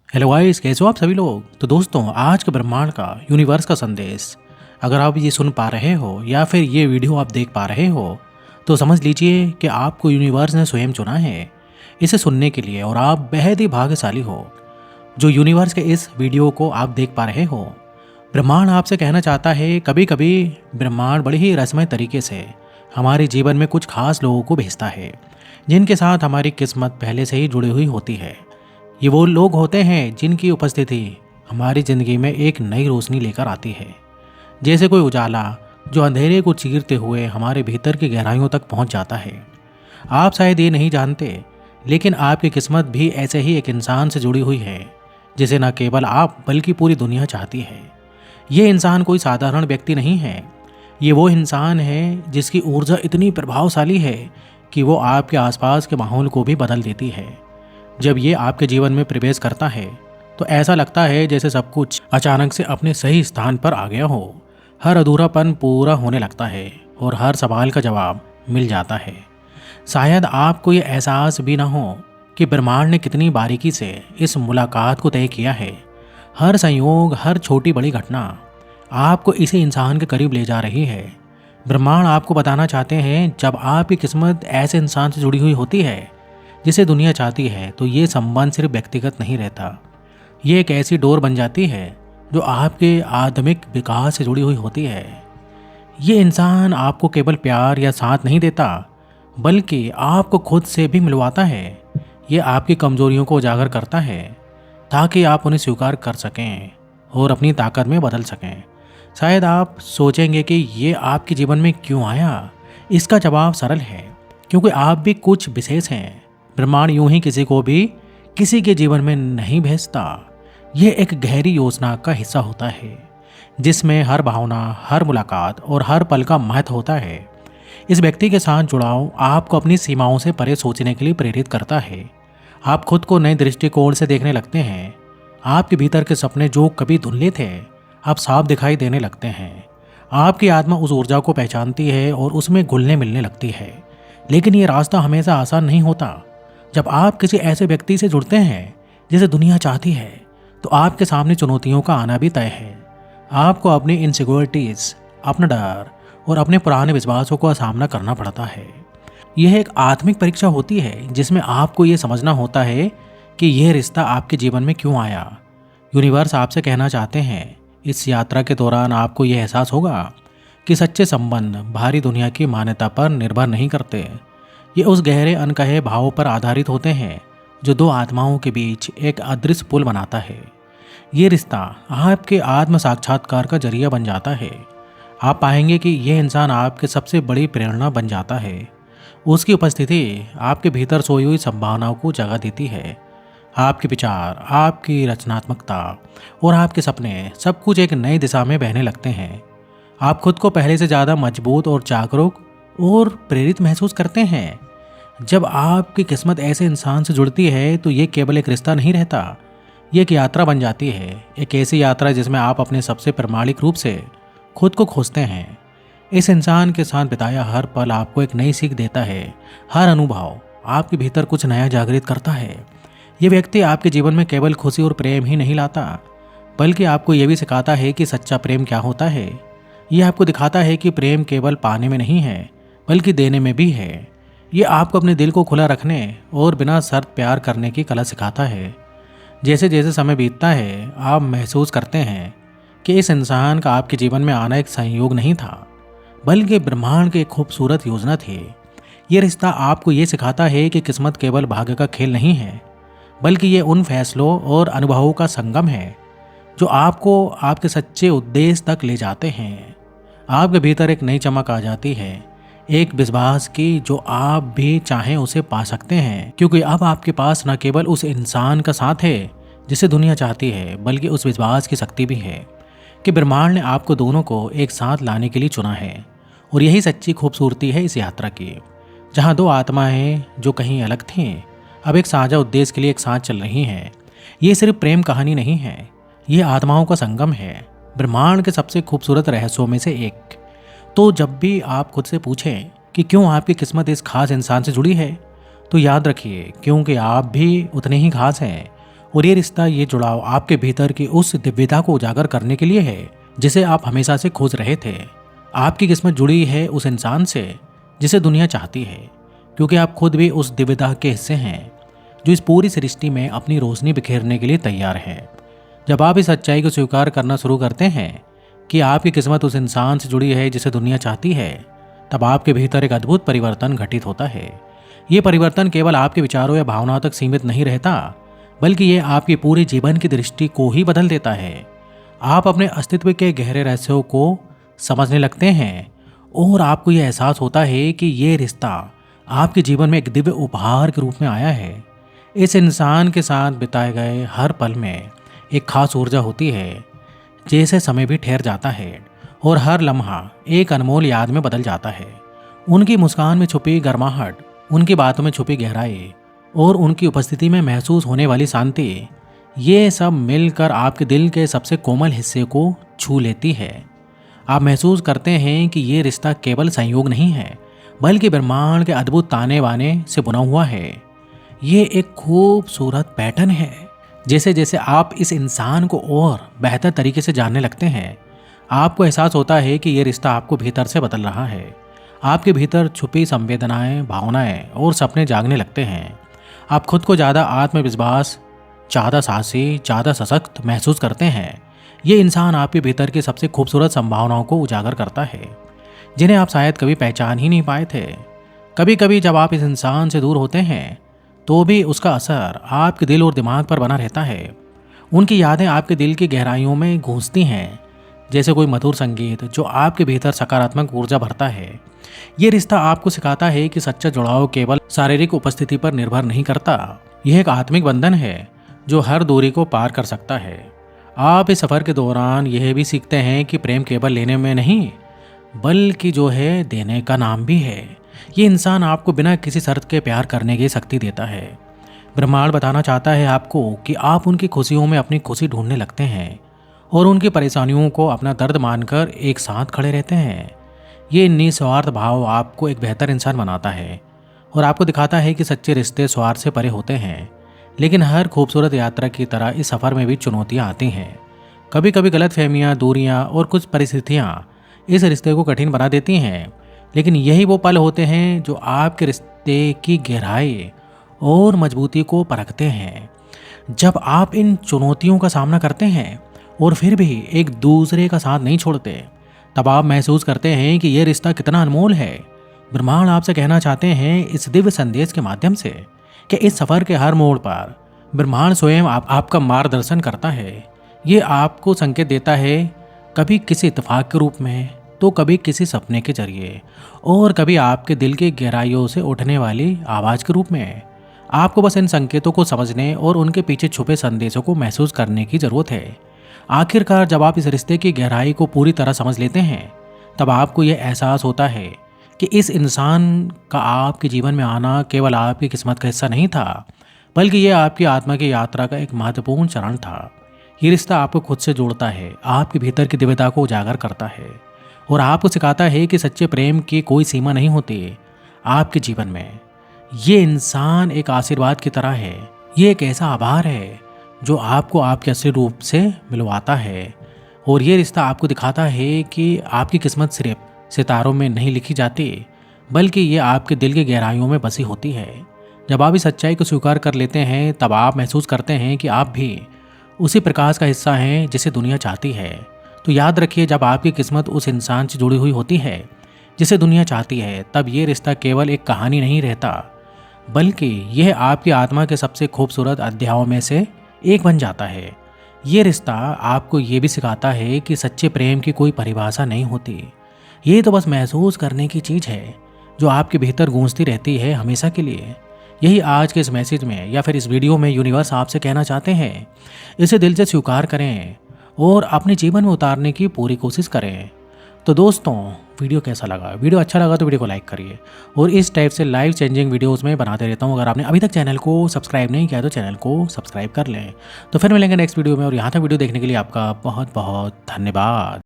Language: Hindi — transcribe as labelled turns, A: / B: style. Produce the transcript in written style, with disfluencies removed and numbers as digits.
A: हेलो गाइस, कैसे हो आप सभी लोग। तो दोस्तों, आज के ब्रह्मांड का यूनिवर्स का संदेश अगर आप ये सुन पा रहे हो या फिर ये वीडियो आप देख पा रहे हो तो समझ लीजिए कि आपको यूनिवर्स ने स्वयं चुना है इसे सुनने के लिए और आप बेहद ही भाग्यशाली हो जो यूनिवर्स के इस वीडियो को आप देख पा रहे हो। ब्रह्मांड आपसे कहना चाहता है, कभी कभी ब्रह्मांड बड़े ही रहस्यमय तरीके से हमारे जीवन में कुछ खास लोगों को भेजता है जिनके साथ हमारी किस्मत पहले से ही जुड़ी हुई होती है। ये वो लोग होते हैं जिनकी उपस्थिति हमारी ज़िंदगी में एक नई रोशनी लेकर आती है, जैसे कोई उजाला जो अंधेरे को चीरते हुए हमारे भीतर की गहराइयों तक पहुंच जाता है। आप शायद ये नहीं जानते, लेकिन आपकी किस्मत भी ऐसे ही एक इंसान से जुड़ी हुई है जिसे न केवल आप बल्कि पूरी दुनिया चाहती है। ये इंसान कोई साधारण व्यक्ति नहीं है, ये वो इंसान है जिसकी ऊर्जा इतनी प्रभावशाली है कि वो आपके आसपास के माहौल को भी बदल देती है। जब ये आपके जीवन में प्रवेश करता है तो ऐसा लगता है जैसे सब कुछ अचानक से अपने सही स्थान पर आ गया हो। हर अधूरापन पूरा होने लगता है और हर सवाल का जवाब मिल जाता है। शायद आपको ये एहसास भी ना हो कि ब्रह्मांड ने कितनी बारीकी से इस मुलाकात को तय किया है। हर संयोग, हर छोटी बड़ी घटना आपको इसी इंसान के करीब ले जा रही है। ब्रह्मांड आपको बताना चाहते हैं, जब आपकी किस्मत ऐसे इंसान से जुड़ी हुई होती है जिसे दुनिया चाहती है तो ये संबंध सिर्फ व्यक्तिगत नहीं रहता। ये एक ऐसी डोर बन जाती है जो आपके आत्मिक विकास से जुड़ी हुई होती है। ये इंसान आपको केवल प्यार या साथ नहीं देता, बल्कि आपको खुद से भी मिलवाता है। ये आपकी कमजोरियों को उजागर करता है ताकि आप उन्हें स्वीकार कर सकें और अपनी ताकत में बदल सकें। शायद आप सोचेंगे कि ये आपके जीवन में क्यों आया। इसका जवाब सरल है, क्योंकि आप भी कुछ विशेष हैं। ब्रह्मांड यूं ही किसी को भी किसी के जीवन में नहीं भेजता। यह एक गहरी योजना का हिस्सा होता है जिसमें हर भावना, हर मुलाकात और हर पल का महत्व होता है। इस व्यक्ति के साथ जुड़ाव आपको अपनी सीमाओं से परे सोचने के लिए प्रेरित करता है। आप खुद को नए दृष्टिकोण से देखने लगते हैं। आपके भीतर के सपने जो कभी धुंधले थे अब साफ दिखाई देने लगते हैं। आपकी आत्मा उस ऊर्जा को पहचानती है और उसमें घुलने मिलने लगती है। लेकिन ये रास्ता हमेशा आसान नहीं होता। जब आप किसी ऐसे व्यक्ति से जुड़ते हैं जिसे दुनिया चाहती है तो आपके सामने चुनौतियों का आना भी तय है। आपको अपनी इनसिक्योरिटीज, अपना डर और अपने पुराने विश्वासों का सामना करना पड़ता है। यह एक आत्मिक परीक्षा होती है जिसमें आपको ये समझना होता है कि यह रिश्ता आपके जीवन में क्यों आया। यूनिवर्स आपसे कहना चाहते हैं, इस यात्रा के दौरान आपको यह एहसास होगा कि सच्चे संबंध बाहरी दुनिया की मान्यता पर निर्भर नहीं करते। ये उस गहरे अनकहे भावों पर आधारित होते हैं जो दो आत्माओं के बीच एक अदृश्य पुल बनाता है। ये रिश्ता आपके आत्म साक्षात्कार का जरिया बन जाता है। आप पाएंगे कि यह इंसान आपके सबसे बड़ी प्रेरणा बन जाता है। उसकी उपस्थिति आपके भीतर सोई हुई संभावनाओं को जगह देती है। आपके विचार, आपकी रचनात्मकता और आपके सपने सब कुछ एक नई दिशा में बहने लगते हैं। आप खुद को पहले से ज़्यादा मजबूत और जागरूक और प्रेरित महसूस करते हैं। जब आपकी किस्मत ऐसे इंसान से जुड़ती है तो ये केवल एक रिश्ता नहीं रहता, ये एक यात्रा बन जाती है। एक ऐसी यात्रा जिसमें आप अपने सबसे प्रामाणिक रूप से खुद को खोजते हैं। इस इंसान के साथ बिताया हर पल आपको एक नई सीख देता है। हर अनुभव आपके भीतर कुछ नया जागृत करता है। ये व्यक्ति आपके जीवन में केवल खुशी और प्रेम ही नहीं लाता, बल्कि आपको ये भी सिखाता है कि सच्चा प्रेम क्या होता है। ये आपको दिखाता है कि प्रेम केवल पाने में नहीं है, बल्कि देने में भी है। ये आपको अपने दिल को खुला रखने और बिना शर्त प्यार करने की कला सिखाता है। जैसे जैसे समय बीतता है आप महसूस करते हैं कि इस इंसान का आपके जीवन में आना एक संयोग नहीं था, बल्कि ब्रह्मांड की एक खूबसूरत योजना थी। ये रिश्ता आपको ये सिखाता है कि किस्मत केवल भाग्य का खेल नहीं है, बल्कि ये उन फैसलों और अनुभवों का संगम है जो आपको आपके सच्चे उद्देश्य तक ले जाते हैं। आपके भीतर एक नई चमक आ जाती है, एक विश्वास की जो आप भी चाहें उसे पा सकते हैं, क्योंकि अब आपके पास न केवल उस इंसान का साथ है जिसे दुनिया चाहती है, बल्कि उस विश्वास की शक्ति भी है कि ब्रह्मांड ने आपको दोनों को एक साथ लाने के लिए चुना है। और यही सच्ची खूबसूरती है इस यात्रा की, जहाँ दो आत्माएं जो कहीं अलग थीं अब एक साझा उद्देश्य के लिए एक साथ चल रही हैं। ये सिर्फ प्रेम कहानी नहीं है, ये आत्माओं का संगम है, ब्रह्मांड के सबसे खूबसूरत रहस्यों में से एक। तो जब भी आप खुद से पूछें कि क्यों आपकी किस्मत इस खास इंसान से जुड़ी है, तो याद रखिए, क्योंकि आप भी उतने ही खास हैं और ये रिश्ता, ये जुड़ाव आपके भीतर की उस दिव्यता को उजागर करने के लिए है जिसे आप हमेशा से खोज रहे थे। आपकी किस्मत जुड़ी है उस इंसान से जिसे दुनिया चाहती है, क्योंकि आप खुद भी उस दिव्यता के हिस्से हैं जो इस पूरी सृष्टि में अपनी रोशनी बिखेरने के लिए तैयार है। जब आप इस सच्चाई को स्वीकार करना शुरू करते हैं कि आपकी किस्मत उस इंसान से जुड़ी है जिसे दुनिया चाहती है, तब आपके भीतर एक अद्भुत परिवर्तन घटित होता है। ये परिवर्तन केवल आपके विचारों या भावनाओं तक सीमित नहीं रहता, बल्कि ये आपके पूरे जीवन की दृष्टि को ही बदल देता है। आप अपने अस्तित्व के गहरे रहस्यों को समझने लगते हैं और आपको यह एहसास होता है कि ये रिश्ता आपके जीवन में एक दिव्य उपहार के रूप में आया है। इस इंसान के साथ बिताए गए हर पल में एक खास ऊर्जा होती है, जैसे समय भी ठहर जाता है और हर लम्हा एक अनमोल याद में बदल जाता है। उनकी मुस्कान में छुपी गर्माहट, उनकी बातों में छुपी गहराई और उनकी उपस्थिति में महसूस होने वाली शांति, ये सब मिलकर आपके दिल के सबसे कोमल हिस्से को छू लेती है। आप महसूस करते हैं कि ये रिश्ता केवल संयोग नहीं है, बल्कि ब्रह्मांड के अद्भुत ताने बाने से बुना हुआ है। ये एक खूबसूरत पैटर्न है। जैसे जैसे आप इस इंसान को और बेहतर तरीके से जानने लगते हैं, आपको एहसास होता है कि ये रिश्ता आपको भीतर से बदल रहा है। आपके भीतर छुपी संवेदनाएं, भावनाएं और सपने जागने लगते हैं। आप खुद को ज़्यादा आत्मविश्वास, ज़्यादा साहसी, ज़्यादा सशक्त महसूस करते हैं। ये इंसान आपके भीतर की सबसे खूबसूरत संभावनाओं को उजागर करता है, जिन्हें आप शायद कभी पहचान ही नहीं पाए थे। कभी कभी जब आप इस इंसान से दूर होते हैं तो भी उसका असर आपके दिल और दिमाग पर बना रहता है। उनकी यादें आपके दिल की गहराइयों में गूंजती हैं, जैसे कोई मधुर संगीत जो आपके भीतर सकारात्मक ऊर्जा भरता है। ये रिश्ता आपको सिखाता है कि सच्चा जुड़ाव केवल शारीरिक उपस्थिति पर निर्भर नहीं करता। यह एक आत्मिक बंधन है जो हर दूरी को पार कर सकता है। आप इस सफर के दौरान यह भी सीखते हैं कि प्रेम केवल लेने में नहीं, बल्कि जो है देने का नाम भी है। ये इंसान आपको बिना किसी शर्त के प्यार करने की शक्ति देता है। ब्रह्मांड बताना चाहता है आपको कि आप उनकी खुशियों में अपनी खुशी ढूंढने लगते हैं और उनकी परेशानियों को अपना दर्द मानकर एक साथ खड़े रहते हैं। ये निस्वार्थ भाव आपको एक बेहतर इंसान बनाता है और आपको दिखाता है कि सच्चे रिश्ते स्वार्थ से परे होते हैं। लेकिन हर खूबसूरत यात्रा की तरह इस सफ़र में भी चुनौतियाँ आती हैं। कभी कभी गलतफहमियाँ, दूरियाँ और कुछ परिस्थितियाँ इस रिश्ते को कठिन बना देती हैं, लेकिन यही वो पल होते हैं जो आपके रिश्ते की गहराई और मजबूती को परखते हैं। जब आप इन चुनौतियों का सामना करते हैं और फिर भी एक दूसरे का साथ नहीं छोड़ते, तब आप महसूस करते हैं कि यह रिश्ता कितना अनमोल है। ब्रह्मांड आपसे कहना चाहते हैं इस दिव्य संदेश के माध्यम से कि इस सफ़र के हर मोड़ पर ब्रह्मांड स्वयं आपका मार्गदर्शन करता है। ये आपको संकेत देता है, कभी किसी इत्तेफाक के रूप में, तो कभी किसी सपने के जरिए, और कभी आपके दिल की गहराइयों से उठने वाली आवाज़ के रूप में। आपको बस इन संकेतों को समझने और उनके पीछे छुपे संदेशों को महसूस करने की ज़रूरत है। आखिरकार जब आप इस रिश्ते की गहराई को पूरी तरह समझ लेते हैं, तब आपको यह एहसास होता है कि इस इंसान का आपके जीवन में आना केवल आपकी किस्मत का हिस्सा नहीं था, बल्कि यह आपकी आत्मा की यात्रा का एक महत्वपूर्ण चरण था। ये रिश्ता आपको खुद से जोड़ता है, आपके भीतर की दिव्यता को उजागर करता है और आपको सिखाता है कि सच्चे प्रेम की कोई सीमा नहीं होती आपके जीवन में। ये इंसान एक आशीर्वाद की तरह है। ये एक ऐसा आभार है जो आपको आपके असली रूप से मिलवाता है, और ये रिश्ता आपको दिखाता है कि आपकी किस्मत सिर्फ सितारों में नहीं लिखी जाती, बल्कि ये आपके दिल की गहराइयों में बसी होती है। जब आप इस सच्चाई को स्वीकार कर लेते हैं, तब आप महसूस करते हैं कि आप भी उसी प्रकाश का हिस्सा हैं जिसे दुनिया चाहती है। तो याद रखिए, जब आपकी किस्मत उस इंसान से जुड़ी हुई होती है जिसे दुनिया चाहती है, तब ये रिश्ता केवल एक कहानी नहीं रहता, बल्कि यह आपकी आत्मा के सबसे खूबसूरत अध्यायों में से एक बन जाता है। ये रिश्ता आपको ये भी सिखाता है कि सच्चे प्रेम की कोई परिभाषा नहीं होती। ये तो बस महसूस करने की चीज़ है जो आपके भीतर गूंजती रहती है हमेशा के लिए। यही आज के इस मैसेज में या फिर इस वीडियो में यूनिवर्स आपसे कहना चाहते हैं। इसे दिल से स्वीकार करें और अपने जीवन में उतारने की पूरी कोशिश करें। तो दोस्तों, वीडियो कैसा लगा? वीडियो अच्छा लगा तो वीडियो को लाइक करिए, और इस टाइप से लाइफ चेंजिंग वीडियोस में बनाते रहता हूँ। अगर आपने अभी तक चैनल को सब्सक्राइब नहीं किया तो चैनल को सब्सक्राइब कर लें। तो फिर मिलेंगे नेक्स्ट वीडियो में, और यहाँ तक वीडियो देखने के लिए आपका बहुत बहुत धन्यवाद।